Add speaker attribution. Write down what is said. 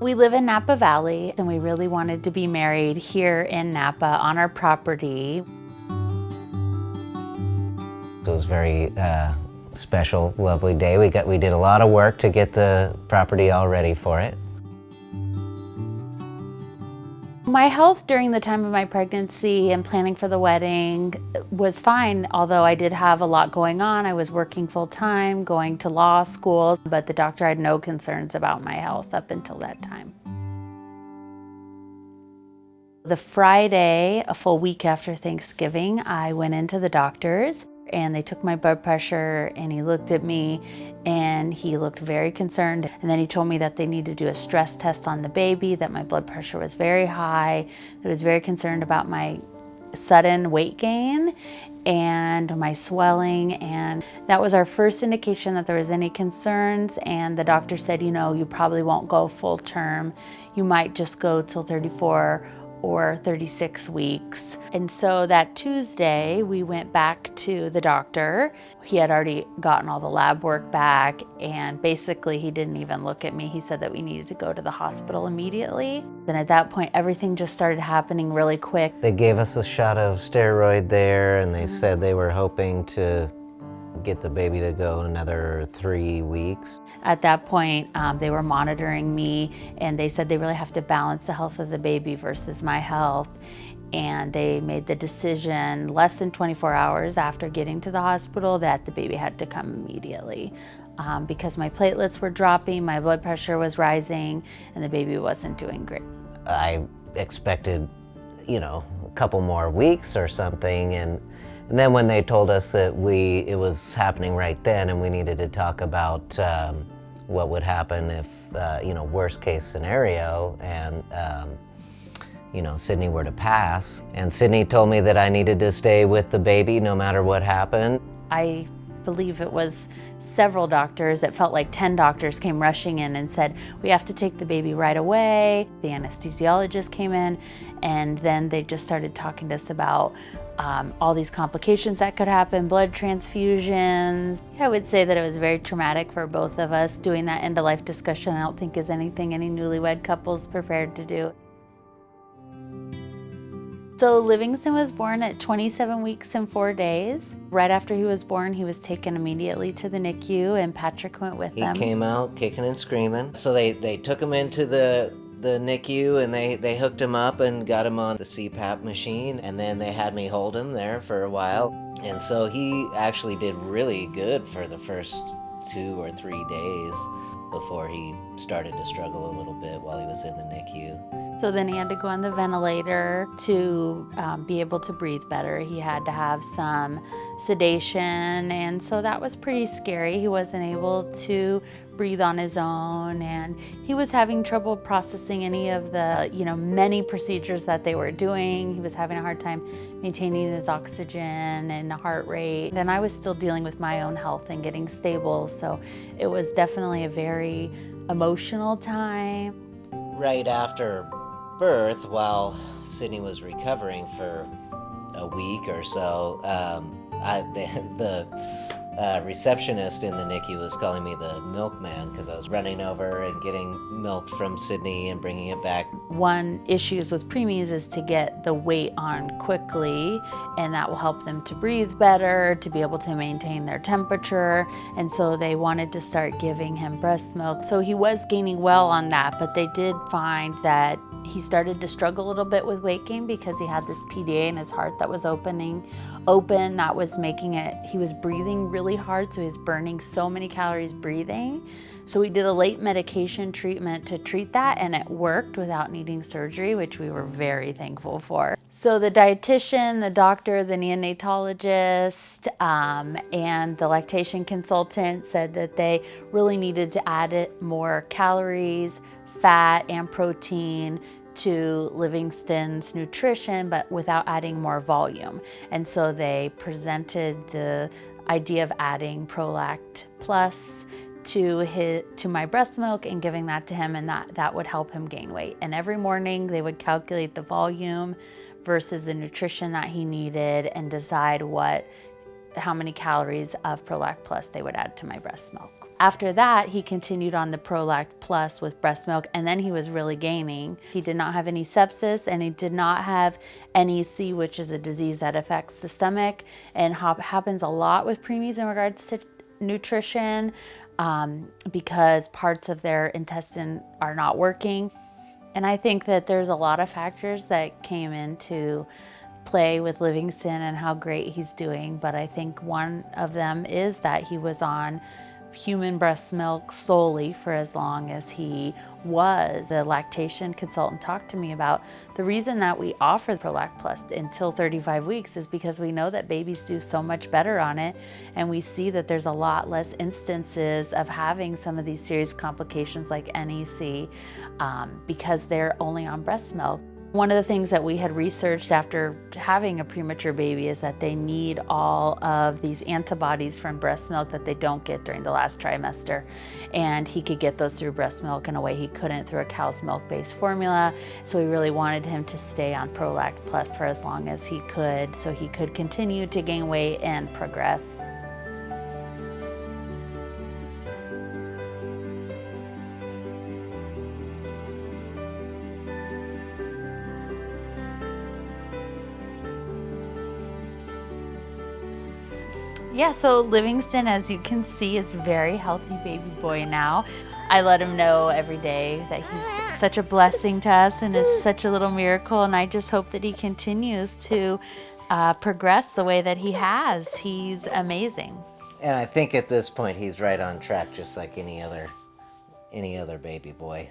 Speaker 1: We live in Napa Valley, and we really wanted to be married here in Napa on our property.
Speaker 2: It was a very special, lovely day. We did a lot of work to get the property all ready for it.
Speaker 1: My health during the time of my pregnancy and planning for the wedding was fine, although I did have a lot going on. I was working full-time, going to law school, but the doctor had no concerns about my health up until that time. The Friday, a full week after Thanksgiving, I went into the doctor's and they took my blood pressure and he looked at me and he looked very concerned. And then he told me that they needed to do a stress test on the baby, that my blood pressure was very high, that he was very concerned about my sudden weight gain and my swelling. And that was our first indication that there was any concerns. And the doctor said, you know, you probably won't go full term. You might just go till 34 or 36 weeks. And so that Tuesday, we went back to the doctor. He had already gotten all the lab work back, and basically he didn't even look at me. He said that we needed to go to the hospital immediately. And at that point, everything just started happening really quick.
Speaker 2: They gave us a shot of steroid there, and they said they were hoping to get the baby to go another 3 weeks.
Speaker 1: At that point, they were monitoring me, and they said they really have to balance the health of the baby versus my health. And they made the decision less than 24 hours after getting to the hospital that the baby had to come immediately. Because my platelets were dropping, my blood pressure was rising, and the baby wasn't doing great.
Speaker 2: I expected, you know, a couple more weeks or something, and then when they told us that it was happening right then and we needed to talk about what would happen if, you know, worst case scenario, and, you know, Sydney were to pass. And Sydney told me that I needed to stay with the baby no matter what happened.
Speaker 1: I believe it was several doctors. It felt like 10 doctors came rushing in and said, we have to take the baby right away. The anesthesiologist came in, and then they just started talking to us about all these complications that could happen, blood transfusions. I would say that it was very traumatic for both of us. Doing that end-of-life discussion, I don't think is anything any newlywed couple's prepared to do. So Livingston was born at 27 weeks and 4 days. Right after he was born, he was taken immediately to the NICU, and Patrick went with them.
Speaker 2: He came out kicking and screaming. So they took him into the NICU, and they hooked him up and got him on the CPAP machine, and then they had me hold him there for a while. And so he actually did really good for the first 2 or 3 days before he started to struggle a little bit while he was in the NICU.
Speaker 1: So then he had to go on the ventilator to be able to breathe better. He had to have some sedation, and so that was pretty scary. He wasn't able to breathe on his own, and he was having trouble processing any of the, you know, many procedures that they were doing. He was having a hard time maintaining his oxygen and heart rate. And I was still dealing with my own health and getting stable, so it was definitely a very emotional time.
Speaker 2: Right after birth, while Sydney was recovering for a week or so, the receptionist in the NICU was calling me the milkman because I was running over and getting milk from Sydney and bringing it back.
Speaker 1: One issue with preemies is to get the weight on quickly, and that will help them to breathe better, to be able to maintain their temperature. And so they wanted to start giving him breast milk. So he was gaining well on that, but they did find that he started to struggle a little bit with weight gain because he had this PDA in his heart that was open. That was making it, he was breathing really hard, so he was burning so many calories breathing. So we did a late medication treatment to treat that, and it worked without needing surgery, which we were very thankful for. So the dietitian, the doctor, the neonatologist, and the lactation consultant said that they really needed to add more calories, fat, and protein to Livingston's nutrition, but without adding more volume. And so they presented the idea of adding Prolact Plus to my breast milk and giving that to him, and that would help him gain weight. And every morning they would calculate the volume versus the nutrition that he needed and decide how many calories of Prolact Plus they would add to my breast milk. After that, he continued on the Prolact Plus with breast milk, and then he was really gaining. He did not have any sepsis, and he did not have NEC, which is a disease that affects the stomach and happens a lot with preemies in regards to nutrition, because parts of their intestine are not working. And I think that there's a lot of factors that came into play with Livingston and how great he's doing, but I think one of them is that he was on human breast milk solely for as long as he was. The lactation consultant talked to me about the reason that we offer Prolact Plus until 35 weeks is because we know that babies do so much better on it, and we see that there's a lot less instances of having some of these serious complications like NEC because they're only on breast milk. One of the things that we had researched after having a premature baby is that they need all of these antibodies from breast milk that they don't get during the last trimester. And he could get those through breast milk in a way he couldn't through a cow's milk-based formula. So we really wanted him to stay on Prolact Plus for as long as he could, so he could continue to gain weight and progress. Yeah, so Livingston, as you can see, is a very healthy baby boy now. I let him know every day that he's such a blessing to us and is such a little miracle, and I just hope that he continues to progress the way that he has. He's amazing.
Speaker 2: And I think at this point he's right on track, just like any other baby boy.